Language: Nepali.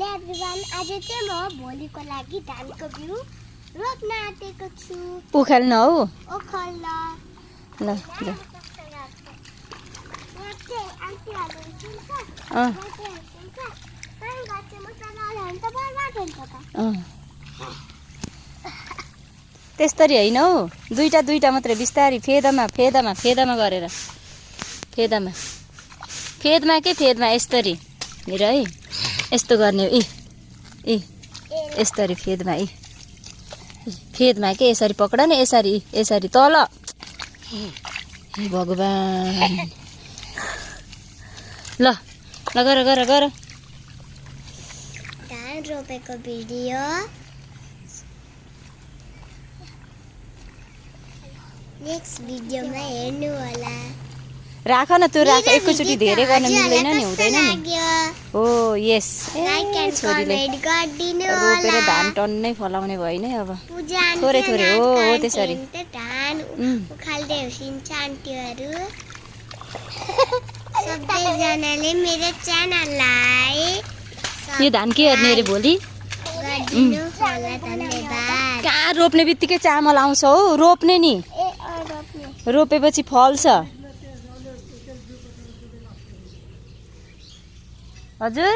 हेलो एभ्रिवान, आज चाहिँ म भोलिको लागि धानको बिउ रोप्न आँटेको छु। उखाल्न हौ। ओखल्न ल ल त्यस्तरी होइन हौ, दुईटा दुईटा मात्रै बिस्तारी फेदमा फेदमा फेदमा गरेर फेदमा फेदमा के फेदमा यस्तरी हेर है, यस्तो गर्ने ए यस्तरी फेदमा फेदमा के यसरी पक्ड न, यसरी यसरी तल। हे भगवान, ल ल गर गर गर। धान रोपेको भिडियो नेक्स्ट भिडियोमा हेर्नु होला। राख न, त्यो राख, एकैचोटि धेरै गर्न मिल्दैन नि, हुँदैन नि। हो यस, छोरीले रोपेर धान टन्नै फलाउने भयो नि। अब थोरै थोरै हो त्यसरी धान उखाल्दै होसिन्छ आन्टीहरू। सबैजनाले मेरो च्यानललाई यो धान के गर्ने अरे भोलि गरिदिनु होला। धन्यवाद। कहाँ रोप्ने बित्तिकै चामल आउँछ हौ, रोप्ने नि, रोपेपछि फल्छ। हजुर